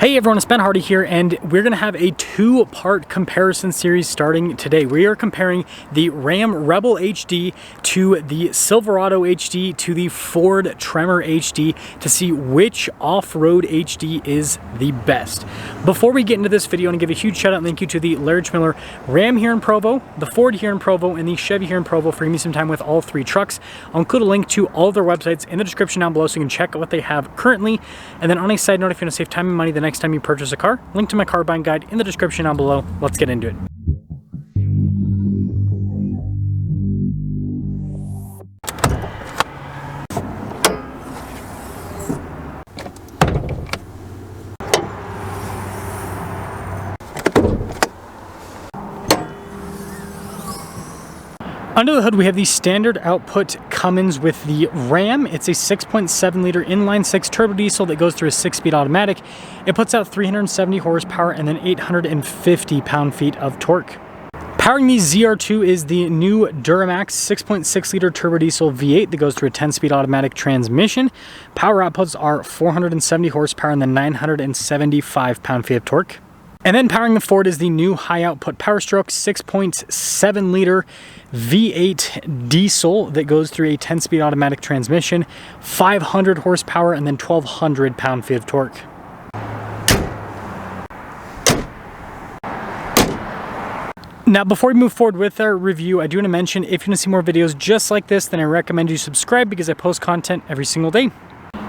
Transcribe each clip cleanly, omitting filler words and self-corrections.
Hey everyone, it's Ben Hardy here, and we're going to have a two-part comparison series starting today. We are comparing the Ram Rebel HD to the Silverado HD to the Ford Tremor HD to see which off-road HD is the best. Before we get into this video, I want to give a huge shout out and thank you to the Larry Miller Ram here in Provo, the Ford here in Provo, and the Chevy here in Provo for giving me some time with all three trucks. I'll include a link to all of their websites in the description down below so you can check out what they have currently. And then on a side note, if you want to save time and money the next time you purchase a car, link to my car buying guide in the description down below. Let's get into it. Under the hood, we have the standard output Cummins with the Ram. It's a 6.7 liter inline six turbo diesel that goes through a 6-speed automatic. It puts out 370 horsepower and then 850 pound-feet of torque. Powering the ZR2 is the new Duramax 6.6 liter turbo diesel V8 that goes through a 10-speed automatic transmission. Power outputs are 470 horsepower and then 975 pound-feet of torque. And then powering the Ford is the new high output Powerstroke 6.7 liter V8 diesel that goes through a 10-speed automatic transmission, 500 horsepower and then 1200 pound-feet of torque. Now, before we move forward with our review, I do want to mention if you want to see more videos just like this, then I recommend you subscribe because I post content every single day.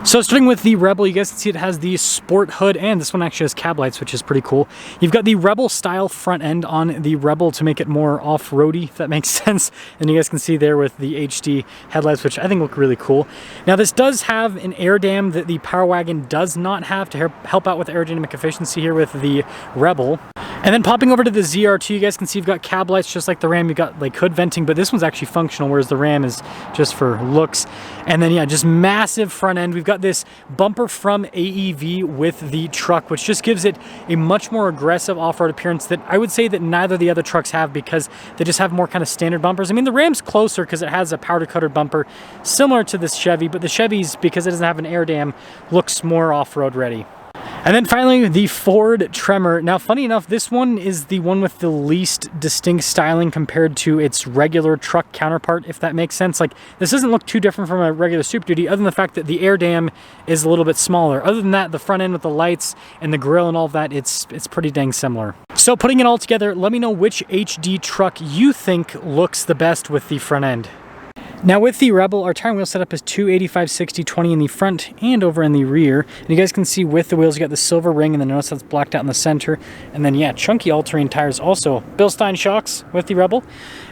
So starting with the Rebel, you guys can see it has the sport hood, and this one actually has cab lights, which is pretty cool. You've got the Rebel style front end on the Rebel to make it more off-roady, if that makes sense. And you guys can see there with the HD headlights, which I think look really cool. Now this does have an air dam that the Power Wagon does not have to help out with aerodynamic efficiency here with the Rebel. And then popping over to the ZR2, you guys can see you've got cab lights just like the Ram. You've got like hood venting, but this one's actually functional, whereas the Ram is just for looks. And then yeah, just massive front end. We've got this bumper from AEV with the truck, which just gives it a much more aggressive off-road appearance that I would say that neither of the other trucks have because they just have more kind of standard bumpers. I mean, the Ram's closer because it has a powder coated bumper similar to this Chevy, but the Chevy's, because it doesn't have an air dam, looks more off-road ready. And then finally, the Ford Tremor. Now, funny enough, this one is the one with the least distinct styling compared to its regular truck counterpart, if that makes sense. Like, this doesn't look too different from a regular Super Duty, other than the fact that the air dam is a little bit smaller. Other than that, the front end with the lights and the grille and all of that, it's pretty dang similar. So putting it all together, let me know which HD truck you think looks the best with the front end. Now with the Rebel, our tire and wheel setup is 285/60/20 in the front and over in the rear. And you guys can see with the wheels, you got the silver ring, and then notice that's blacked out in the center. And then yeah, chunky all-terrain tires also. Bilstein shocks with the Rebel.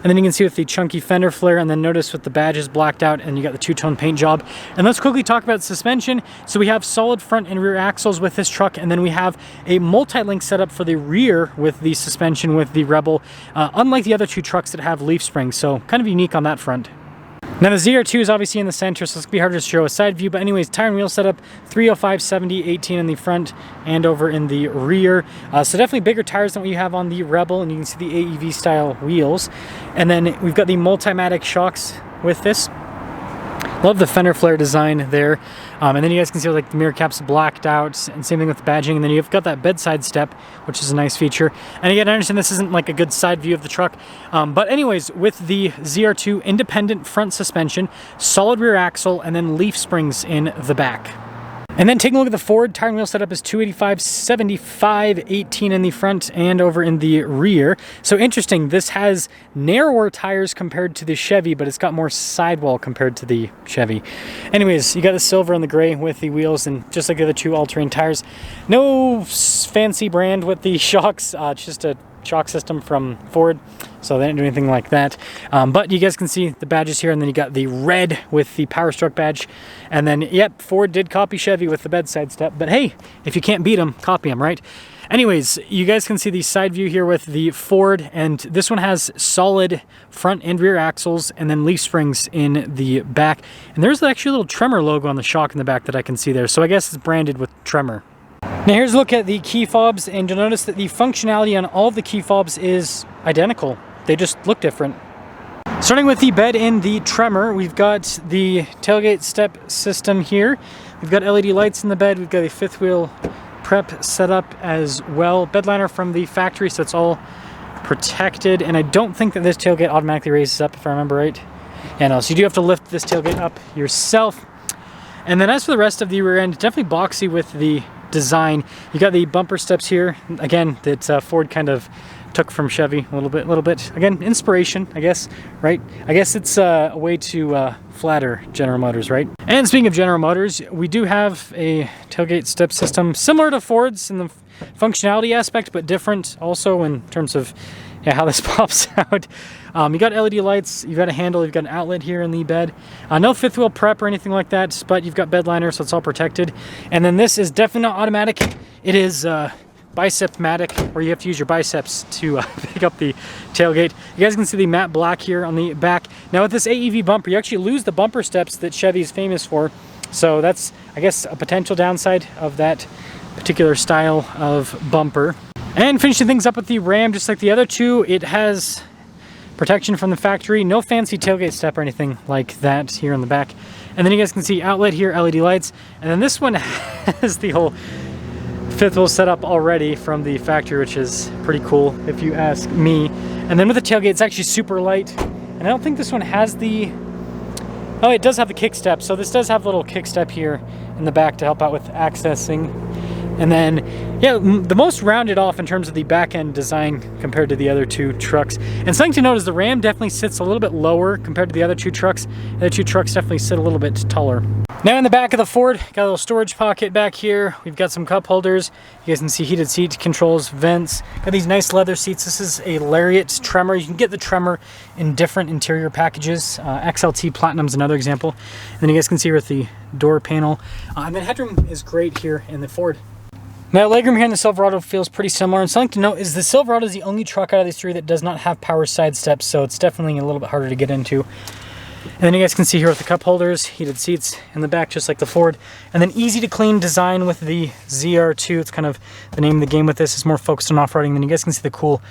And then you can see with the chunky fender flare, and then notice with the badges blacked out, and you got the two-tone paint job. And let's quickly talk about suspension. So we have solid front and rear axles with this truck, and then we have a multi-link setup for the rear with the suspension with the Rebel, unlike the other two trucks that have leaf springs. So kind of unique on that front. Now the ZR2 is obviously in the center, so it's going to be hard to show a side view, but anyways, tire and wheel setup, 305/70/18 in the front and over in the rear. So definitely bigger tires than what you have on the Rebel, and you can see the AEV style wheels. And then we've got the Multimatic shocks with this. Love the fender flare design there. And then you guys can see like the mirror caps blacked out, and same thing with the badging. And then you've got that bedside step, which is a nice feature. And again, I understand this isn't like a good side view of the truck. But anyways, with the ZR2, independent front suspension, solid rear axle, and then leaf springs in the back. And then taking a look at the Ford, tire and wheel setup is 285/75/18 in the front and over in the rear. So interesting, this has narrower tires compared to the Chevy, but it's got more sidewall compared to the Chevy. Anyways, you got the silver and the gray with the wheels, and just like the other two all-terrain tires. No fancy brand with the shocks, it's just a shock system from Ford, so they didn't do anything like that. But you guys can see the badges here, and then you got the red with the Powerstroke badge. And then, yep, Ford did copy Chevy with the bedside step, but hey, if you can't beat them, copy them, right? Anyways, you guys can see the side view here with the Ford, and this one has solid front and rear axles and then leaf springs in the back. And there's actually a little Tremor logo on the shock in the back that I can see there, so I guess it's branded with Tremor. Now here's a look at the key fobs, and you'll notice that the functionality on all of the key fobs is identical. They just look different. Starting with the bed in the Tremor, we've got the tailgate step system here. We've got LED lights in the bed. We've got a fifth wheel prep setup as well. Bed liner from the factory, so it's all protected. And I don't think that this tailgate automatically raises up, if I remember right. Yeah, no, so you do have to lift this tailgate up yourself. And then as for the rest of the rear end, definitely boxy with the design. You got the bumper steps here, again, that Ford kind of took from Chevy a little bit. Again, inspiration, I guess, right? I guess it's a way to flatter General Motors, right? And speaking of General Motors, we do have a tailgate step system similar to Ford's in the functionality aspect, but different also in terms of how this pops out. You got LED lights, you've got a handle, you've got an outlet here in the bed. No fifth wheel prep or anything like that, but you've got bed liner, so it's all protected. And then this is definitely not automatic. It is bicep-matic, where you have to use your biceps to pick up the tailgate. You guys can see the matte black here on the back. Now with this AEV bumper, you actually lose the bumper steps that Chevy is famous for. So that's, I guess, a potential downside of that particular style of bumper. And finishing things up with the Ram, just like the other two, it has protection from the factory. No fancy tailgate step or anything like that here in the back. And then you guys can see outlet here, LED lights. And then this one has the whole fifth wheel setup already from the factory, which is pretty cool if you ask me. And then with the tailgate, it's actually super light. And I don't think this one has the... Oh, it does have the kick step. So this does have a little kick step here in the back to help out with accessing. And then, yeah, the most rounded off in terms of the back end design compared to the other two trucks. And something to note is the Ram definitely sits a little bit lower compared to the other two trucks. The other two trucks definitely sit a little bit taller. Now in the back of the Ford, got a little storage pocket back here. We've got some cup holders. You guys can see heated seat controls, vents. Got these nice leather seats. This is a Lariat Tremor. You can get the Tremor in different interior packages. XLT Platinum's another example. And then you guys can see with the door panel. And then headroom is great here in the Ford. Now, legroom here in the Silverado feels pretty similar, and something to note is the Silverado is the only truck out of these three that does not have power side steps, so it's definitely a little bit harder to get into. And then you guys can see here with the cup holders, heated seats in the back, just like the Ford. And then easy to clean design with the ZR2. It's kind of the name of the game with this. It's more focused on off-roading. Then you guys can see the cool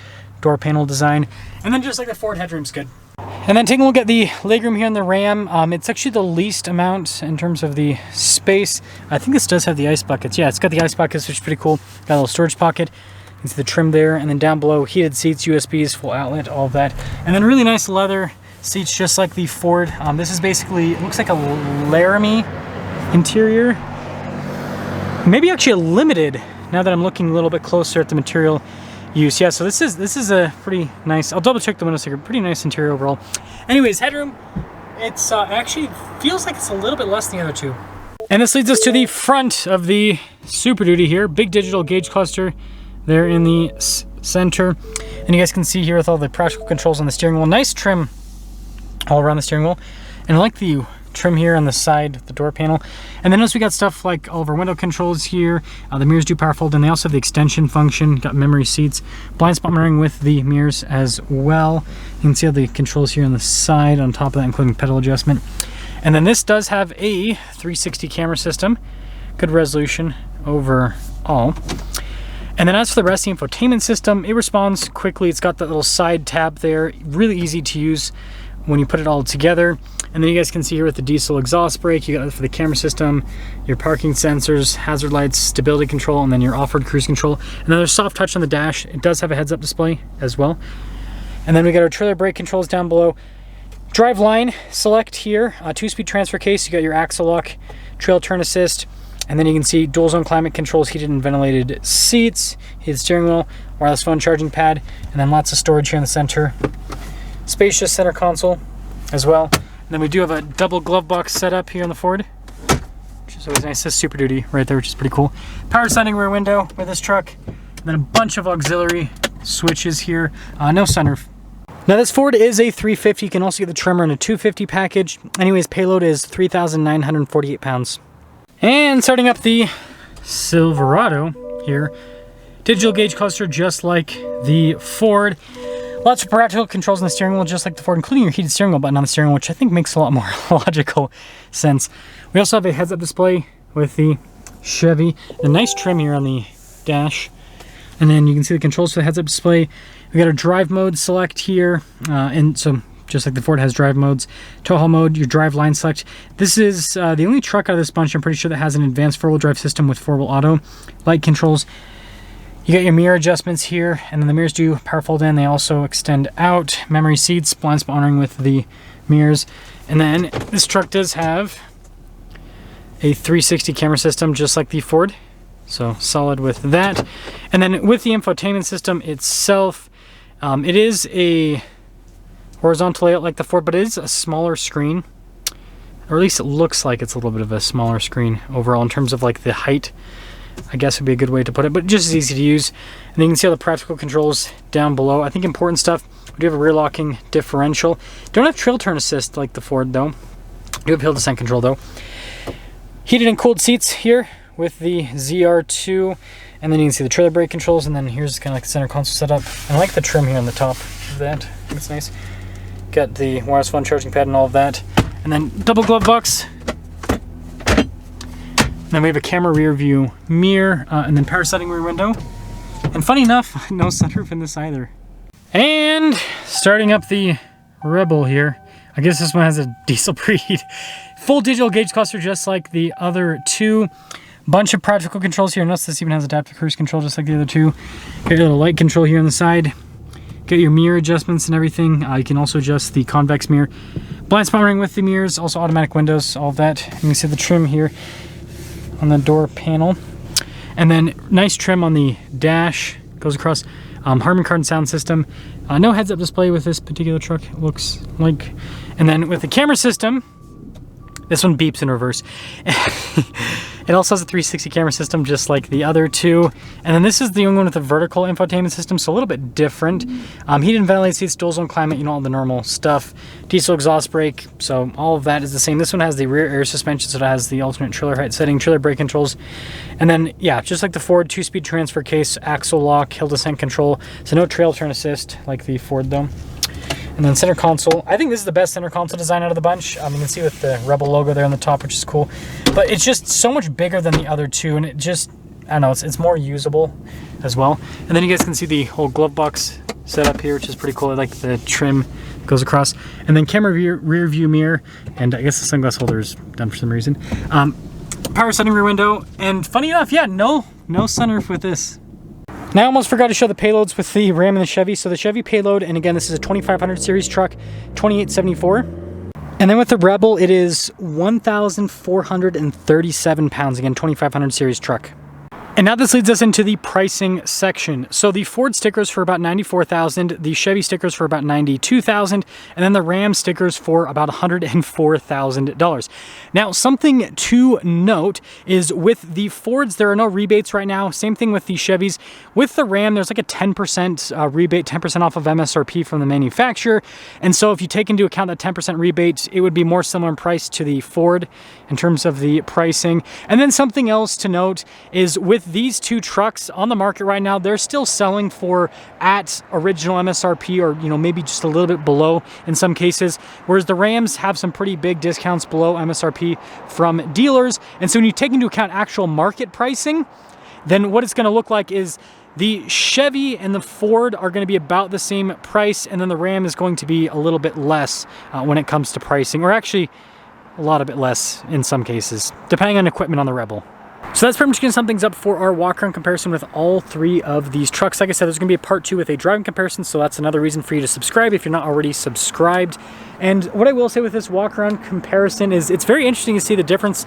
door panel design. And then just like the Ford, headroom's good. And then taking a look at the legroom here in the Ram, it's actually the least amount in terms of the space. I think this does have the ice buckets. Yeah, it's got the ice buckets, which is pretty cool. Got a little storage pocket. You can see the trim there. And then down below, heated seats, USBs, full outlet, all of that. And then really nice leather seats, just like the Ford. This is basically, it looks like a Laramie interior. Maybe actually a limited, now that I'm looking a little bit closer at the material use. Yeah, so this is a pretty nice, I'll double check the window sticker, pretty nice interior overall. Anyways, headroom, it's actually feels like it's a little bit less than the other two. And this leads us to the front of the Super Duty here. Big digital gauge cluster there in the center. And you guys can see here with all the practical controls on the steering wheel. Nice trim all around the steering wheel. And I like the trim here on the side, the door panel. And then notice we got stuff like all of our window controls here. The mirrors do power fold, and they also have the extension function. Got memory seats, blind spot mirroring with the mirrors as well. You can see all the controls here on the side on top of that, including pedal adjustment. And then this does have a 360 camera system. Good resolution overall. And then as for the rest of the infotainment system, it responds quickly. It's got that little side tab there, really easy to use when you put it all together. And then you guys can see here with the diesel exhaust brake, you got it for the camera system, your parking sensors, hazard lights, stability control, and then your off-road cruise control. And then there's soft touch on the dash. It does have a heads-up display as well. And then we got our trailer brake controls down below. Drive line select here, 2-speed transfer case. You got your axle lock, trail turn assist, and then you can see dual zone climate controls, heated and ventilated seats, heated steering wheel, wireless phone charging pad, and then lots of storage here in the center. Spacious center console as well. And then we do have a double glove box setup here on the Ford, which is always nice. This Super Duty right there, which is pretty cool. Power sliding rear window with this truck. And then a bunch of auxiliary switches here. No sunroof. Now this Ford is a 350. You can also get the Tremor in a 250 package. Anyways, payload is 3,948 pounds. And starting up the Silverado here. Digital gauge cluster just like the Ford. Lots of practical controls on the steering wheel, just like the Ford, including your heated steering wheel button on the steering wheel, which I think makes a lot more logical sense. We also have a heads-up display with the Chevy. A nice trim here on the dash. And then you can see the controls for the heads-up display. We got our drive mode select here. And so just like the Ford has drive modes. Tow haul mode, your drive line select. This is the only truck out of this bunch, I'm pretty sure, that has an advanced four-wheel drive system with four-wheel auto. Light controls. You got your mirror adjustments here, and then the mirrors do power fold in. They also extend out. Memory seats, blind spot monitoring with the mirrors. And then this truck does have a 360 camera system, just like the Ford. So solid with that. And then with the infotainment system itself, it is a horizontal layout like the Ford, but it is a smaller screen. Or at least it looks like it's a little bit of a smaller screen overall in terms of like the height, I guess would be a good way to put it, but just as easy to use. And then you can see all the practical controls down below. I think important stuff, we do have a rear locking differential. Don't have trail turn assist like the Ford though. Do have hill descent control though. Heated and cooled seats here with the ZR2. And then you can see the trailer brake controls, and then here's kind of like the center console setup. I like the trim here on the top of that. I think it's nice. Got the wireless phone charging pad and all of that. And then double glove box. Then we have a camera rear view mirror, and then power setting rear window. And funny enough, no sunroof in this either. And starting up the Rebel here. I guess this one has a diesel preheat. Full digital gauge cluster just like the other two. Bunch of practical controls here. Notice this even has adaptive cruise control just like the other two. Got your little light control here on the side. Got your mirror adjustments and everything. You can also adjust the convex mirror. Blind spot monitoring with the mirrors, also automatic windows, all of that. You can see the trim here on the door panel. And then nice trim on the dash. Goes across. Harman Kardon sound system. No heads-up display with this particular truck, it looks like. And then with the camera system, this one beeps in reverse. It also has a 360 camera system just like the other two. And then this is the only one with a vertical infotainment system, so a little bit different. Heated and ventilated seats, dual zone climate, you know, all the normal stuff. Diesel exhaust brake, so all of that is the same. This one has the rear air suspension, so it has the alternate trailer height setting, trailer brake controls. And then, yeah, just like the Ford, 2-speed transfer case, axle lock, hill descent control. So no trail turn assist like the Ford though. And then center console. I think this is the best center console design out of the bunch. You can see with the Rebel logo there on the top, which is cool. But it's just so much bigger than the other two, and it just, I don't know, it's more usable as well. And then you guys can see the whole glove box setup here, which is pretty cool. I like the trim that goes across. And then camera rear view mirror, and I guess the sunglass holder is done for some reason. Power setting rear window, and funny enough, yeah, no sunroof with this. Now I almost forgot to show the payloads with the Ram and the Chevy. So the Chevy payload, and again, this is a 2500 series truck, 2874. And then with the Rebel, it is 1,437 pounds, again, 2500 series truck. And now this leads us into the pricing section. So the Ford stickers for about $94,000, the Chevy stickers for about $92,000, and then the Ram stickers for about $104,000. Now, something to note is with the Fords, there are no rebates right now. Same thing with the Chevys. With the Ram, there's like a 10% rebate, 10% off of MSRP from the manufacturer. And so if you take into account that 10% rebate, it would be more similar in price to the Ford in terms of the pricing. And then something else to note is with these two trucks on the market right now, they're still selling for at original MSRP, or maybe just a little bit below in some cases, whereas the Rams have some pretty big discounts below MSRP from dealers. And so when you take into account actual market pricing, then what it's going to look like is the Chevy and the Ford are going to be about the same price, and then the Ram is going to be a little bit less when it comes to pricing, or actually a lot of bit less in some cases, depending on equipment on the Rebel. So that's pretty much going to sum things up for our walk-around comparison with all three of these trucks. Like I said, there's going to be a part 2 with a driving comparison, so that's another reason for you to subscribe if you're not already subscribed. And what I will say with this walk-around comparison is it's very interesting to see the difference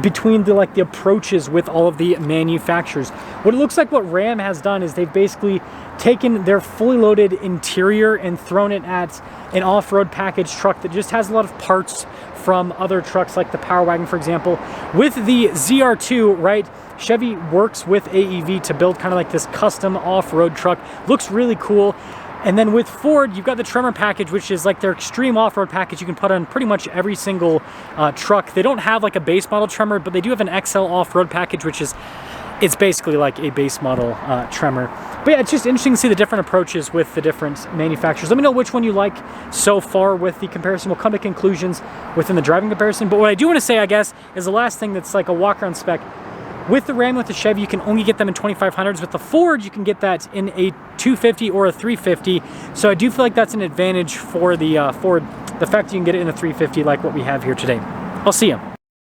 between the approaches with all of the manufacturers. What it looks like what Ram has done is they've basically taken their fully loaded interior and thrown it at an off-road package truck that just has a lot of parts from other trucks like the Power Wagon, for example. With the ZR2, right, Chevy works with AEV to build kind of like this custom off-road truck. Looks really cool. And then with Ford, you've got the Tremor package, which is like their extreme off-road package you can put on pretty much every single truck. They don't have like a base model Tremor, but they do have an XL off-road package, which is, it's basically like a base model Tremor. But yeah, it's just interesting to see the different approaches with the different manufacturers. Let me know which one you like so far with the comparison. We'll come to conclusions within the driving comparison. But what I do want to say, I guess, is the last thing that's like a walk-around spec. With the Ram, with the Chevy, you can only get them in 2500s. With the Ford, you can get that in a 250 or a 350. So I do feel like that's an advantage for the Ford, the fact that you can get it in a 350 like what we have here today. I'll see you.